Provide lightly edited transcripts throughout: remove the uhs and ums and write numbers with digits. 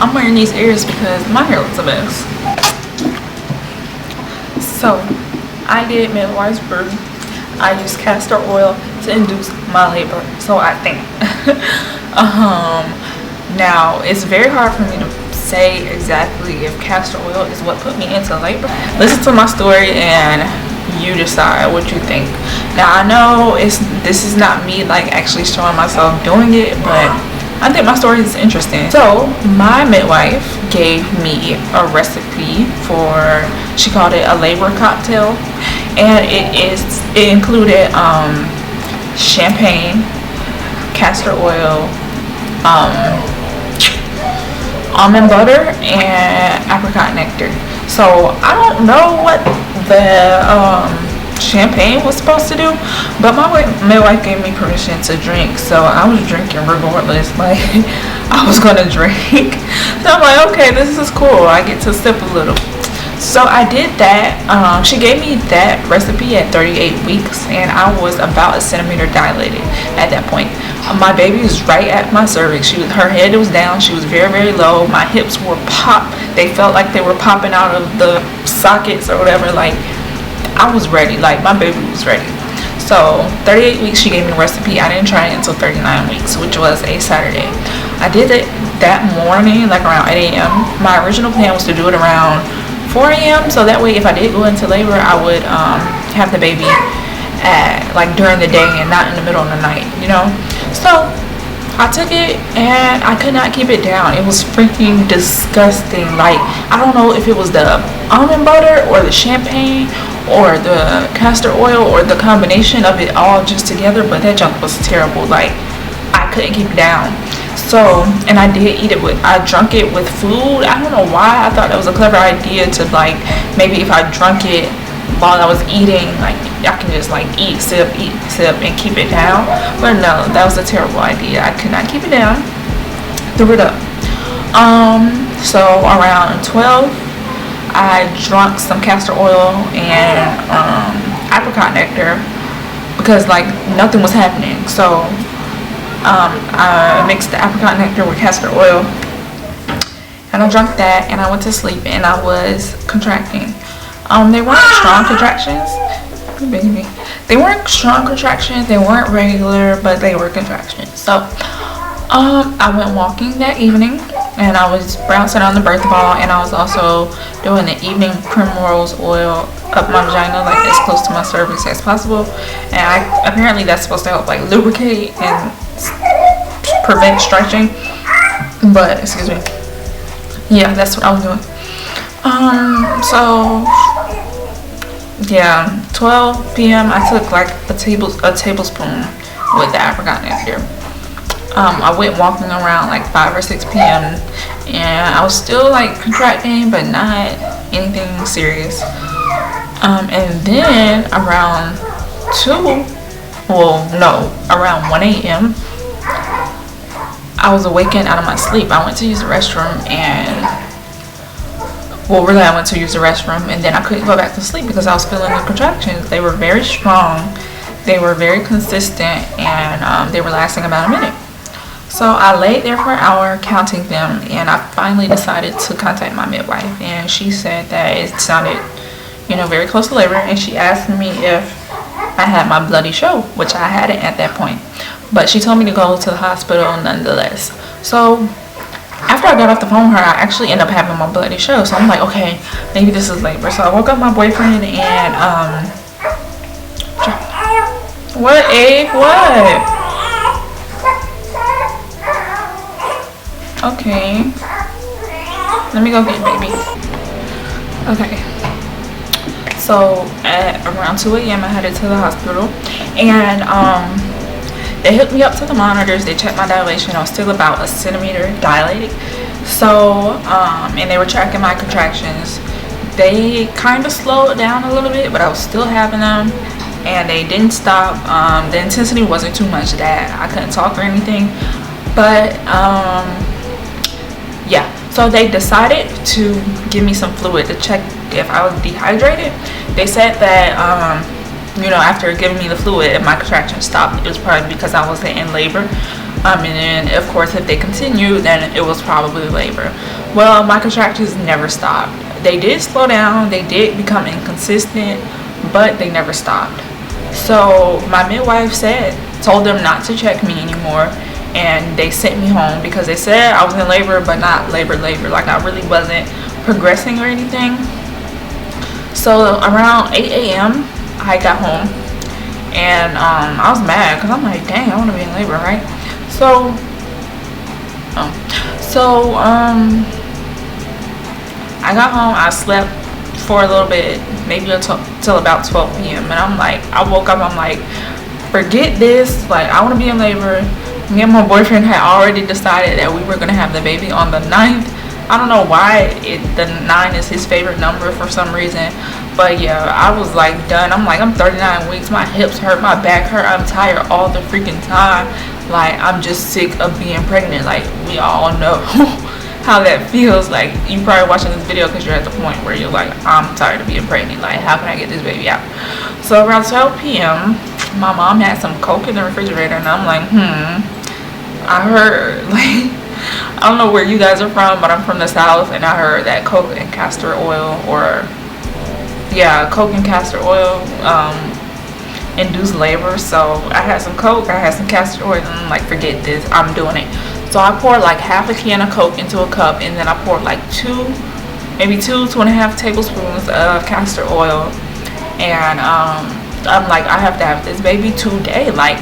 I'm wearing these ears because my hair looks a mess. So I did midwife's brew. I used castor oil to induce my labor, so I think. Now it's very hard for me to say exactly if castor oil is what put me into labor. Listen to my story and you decide what you think. Now I know this is not me like actually showing myself doing it, but I think my story is interesting. So my midwife gave me a recipe for, she called it a labor cocktail, and it included champagne, castor oil, almond butter, and apricot nectar. So I don't know what the champagne was supposed to do, but my midwife gave me permission to drink, so I was drinking regardless. Like, I was gonna drink. So I'm like, okay, this is cool, I get to sip a little. So I did that. She gave me that recipe at 38 weeks, and I was about a centimeter dilated at that point. My baby was right at my cervix. Her head was down, she was very, very low. My hips were popped. They felt like they were popping out of the sockets or whatever. Like, I was ready, like my baby was ready. So 38 weeks she gave me the recipe. I didn't try it until 39 weeks, which was a Saturday. I did it that morning, like around 8 a.m. My original plan was to do it around 4 a.m. so that way if I did go into labor, I would have the baby at like during the day and not in the middle of the night, you know. So I took it and I could not keep it down. It was freaking disgusting. Like, I don't know if it was the almond butter or the champagne or the castor oil or the combination of it all just together, but that junk was terrible. Like, I couldn't keep it down. So, and I did eat it I drank it with food. I don't know why. I thought that was a clever idea to, like, maybe if I drank it while I was eating, like, I can just like eat, sip, and keep it down. But no, that was a terrible idea. I could not keep it down. Threw it up. So around 12, I drank some castor oil and apricot nectar because like nothing was happening. So I mixed the apricot nectar with castor oil and I drank that and I went to sleep and I was contracting. They weren't strong contractions. Baby. They weren't strong contractions, they weren't regular, but they were contractions. So I went walking that evening and I was bouncing on the birth ball, and I was also doing the evening primrose oil up my vagina, like as close to my cervix as possible. And apparently that's supposed to help like lubricate and prevent stretching, but excuse me, yeah, that's what I was doing. So yeah, 12 p.m. I took like a tablespoon with the apricot nectar. I went walking around like 5 or 6 p.m. and I was still like contracting, but not anything serious. And then around around 1 a.m. I was awakened out of my sleep. I went to use the restroom I went to use the restroom, and then I couldn't go back to sleep because I was feeling the contractions. They were very strong, they were very consistent, and they were lasting about a minute. So I laid there for an hour counting them, and I finally decided to contact my midwife, and she said that it sounded, very close to labor, and she asked me if I had my bloody show, which I hadn't at that point, but she told me to go to the hospital nonetheless. So after I got off the phone with her, I actually ended up having my bloody show. So I'm like, okay, maybe this is labor. So I woke up my boyfriend and what, Abe? What? Okay, let me go get baby. Okay, so at around 2 a.m. I headed to the hospital, and they hooked me up to the monitors. They checked my dilation. I was still about a centimeter dilated. So, and they were tracking my contractions. They kind of slowed down a little bit, but I was still having them, and they didn't stop. The intensity wasn't too much that I couldn't talk or anything, but yeah. So they decided to give me some fluid to check if I was dehydrated. They said that after giving me the fluid and my contractions stopped, it was probably because I wasn't in labor. And then of course if they continued, then it was probably labor. Well, my contractions never stopped. They did slow down, they did become inconsistent, but they never stopped. So my midwife told them not to check me anymore, and they sent me home because they said I was in labor, but not labor, like I really wasn't progressing or anything. So around 8 a.m. I got home, and I was mad because I'm like, dang, I want to be in labor, right? So I got home, I slept for a little bit, maybe until about 12 p.m. and I'm like, I woke up, I'm like, forget this, like I want to be in labor. Me and my boyfriend had already decided that we were going to have the baby on the 9th. I don't know why the 9 is his favorite number for some reason, but yeah, I was like done. I'm like, I'm 39 weeks, my hips hurt, my back hurt, I'm tired all the freaking time. Like, I'm just sick of being pregnant. Like, we all know how that feels. Like, you probably watching this video because you're at the point where you're like, I'm tired of being pregnant, like how can I get this baby out? So around 12 p.m. my mom had some Coke in the refrigerator, and I'm like, I heard, like, I don't know where you guys are from, but I'm from the South, and I heard that Coke and castor oil, or yeah, Coke and castor oil induced labor. So I had some Coke, I had some castor oil, and I'm like, forget this, I'm doing it. So I poured like half a can of Coke into a cup, and then I poured like maybe two and a half tablespoons of castor oil, and I'm like, I have to have this baby today. Like,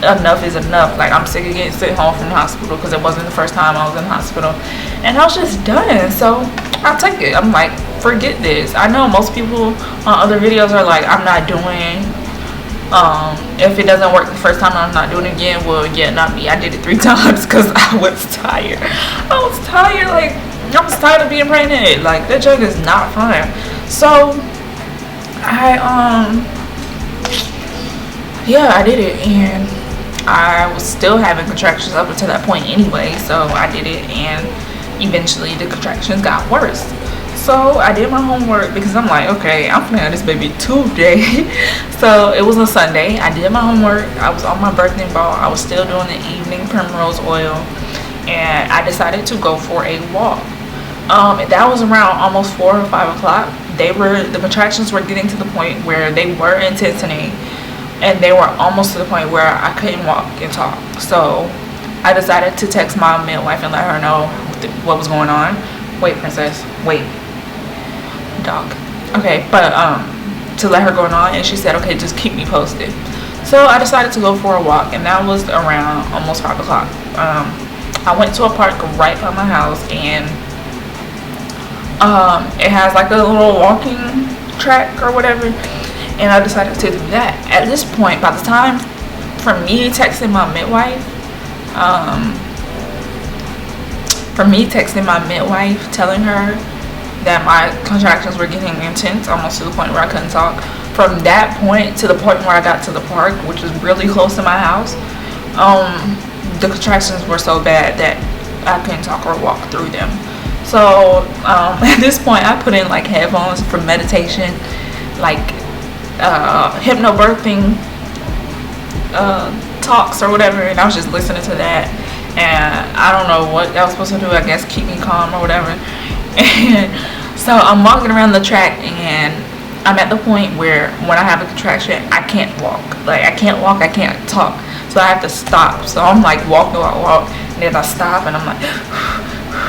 enough is enough. Like, I'm sick of getting sent home from the hospital because it wasn't the first time I was in the hospital, and I was just done. So I took it. I'm like, forget this. I know most people on other videos are like, I'm not doing, if it doesn't work the first time, I'm not doing it again. Well, yeah, not me. I did it 3 times because I was tired. Like, I was tired of being pregnant. Like, that joke is not fun. So I did it, and I was still having contractions up until that point anyway. So I did it, and eventually the contractions got worse. So I did my homework because I'm like, okay, I'm gonna have this baby today. So it was a Sunday. I did my homework. I was on my birthday ball. I was still doing the evening primrose oil, and I decided to go for a walk. That was around almost 4 or 5 o'clock. The contractions were getting to the point where they were intensity, and they were almost to the point where I couldn't walk and talk. So I decided to text my midwife and let her know what was going on. Wait, princess, wait, dog. Okay, but to let her go on, and she said, okay, just keep me posted. So I decided to go for a walk, and that was around almost 5 o'clock. I went to a park right by my house, and it has like a little walking track or whatever, and I decided to do that. At this point, by the time from me texting my midwife, telling her that my contractions were getting intense, almost to the point where I couldn't talk, from that point to the point where I got to the park, which is really close to my house, the contractions were so bad that I couldn't talk or walk through them. So at this point, I put in like headphones for meditation, like hypnobirthing talks or whatever, and I was just listening to that, and I don't know what that was supposed to do. I guess keep me calm or whatever. And so I'm walking around the track, and I'm at the point where when I have a contraction, I can't walk. Like, I can't walk, I can't talk, so I have to stop. So I'm like walk, and then I stop, and I'm like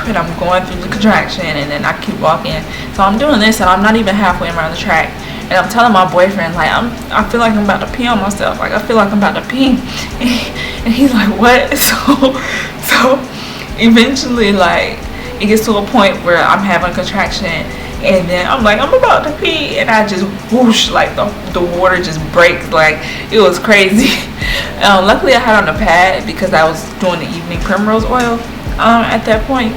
and I'm going through the contraction, and then I keep walking. So I'm doing this, and I'm not even halfway around the track, and I'm telling my boyfriend, like, I feel like I'm about to pee on myself. Like, I feel like I'm about to pee. And he's like, what? So eventually, like, it gets to a point where I'm having a contraction, and then I'm like, I'm about to pee, and I just whoosh, like the water just breaks. Like, it was crazy. Luckily I had on a pad because I was doing the evening primrose oil at that point.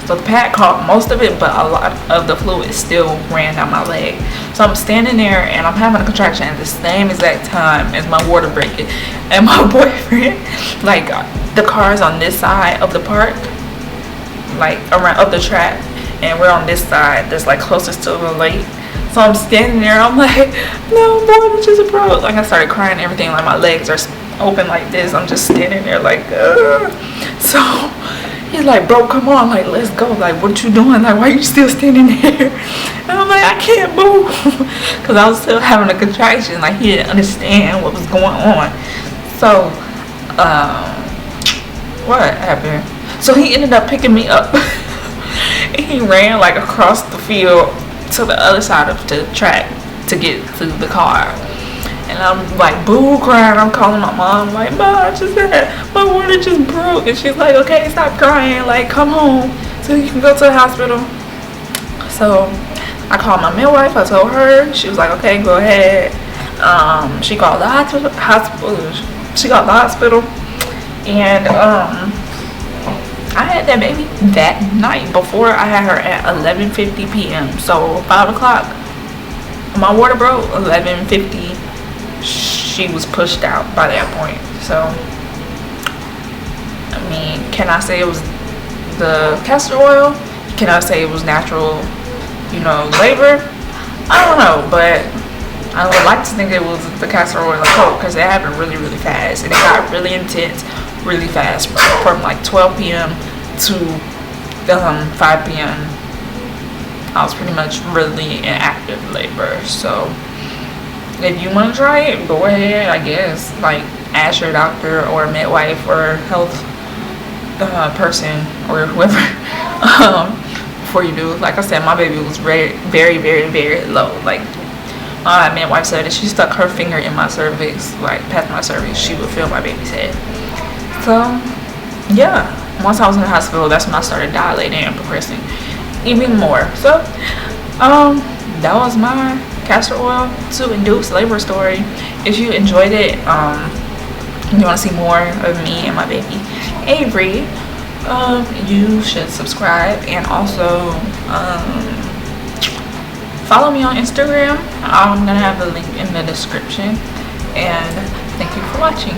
So the pad caught most of it, but a lot of the fluid still ran down my leg. So I'm standing there, and I'm having a contraction at the same exact time as my water breaking. And my boyfriend, like, the cars on this side of the park, like around up the track, and we're on this side that's like closest to the lake. So I'm standing there, I'm like, no, boy, this is a pro. Like, I started crying and everything. Like, my legs are open like this. I'm just standing there like, ugh. So he's like, bro, come on, like, let's go. Like, what you doing? Like, why you still standing there? And I'm like, I can't move. Because I was still having a contraction. Like, he didn't understand what was going on. So, what happened? So he ended up picking me up. And he ran, like, across the field to the other side of the track to get to the car. And I'm like boo crying. I'm calling my mom like, Mom, I just had my water just broke. And she's like, okay, stop crying, like come home so you can go to the hospital. So I called my midwife. I told her. She was like, okay, go ahead. She called the hospital. She called the hospital. And I had that baby that night. Before, I had her at 11:50 p.m. So 5 o'clock, my water broke. 11:50, she was pushed out by that point. So, I mean, can I say it was the castor oil? Can I say it was natural, labor? I don't know, but I would like to think it was the castor oil and coke, because it happened really, really fast, and it got really intense really fast from like 12 p.m. to 5 p.m. I was pretty much really in active labor. So if you want to try it, go ahead. I guess like ask your doctor or midwife or health person or whoever before you do. Like I said, my baby was very, very, very, very low. Like my midwife said, if she stuck her finger in my cervix, like past my cervix, she would feel my baby's head. So yeah, once I was in the hospital, that's when I started dilating and progressing even more. So that was my castor oil to induce labor story. If you enjoyed it, you want to see more of me and my baby Avery, you should subscribe, and also follow me on Instagram. I'm gonna have the link in the description, and thank you for watching.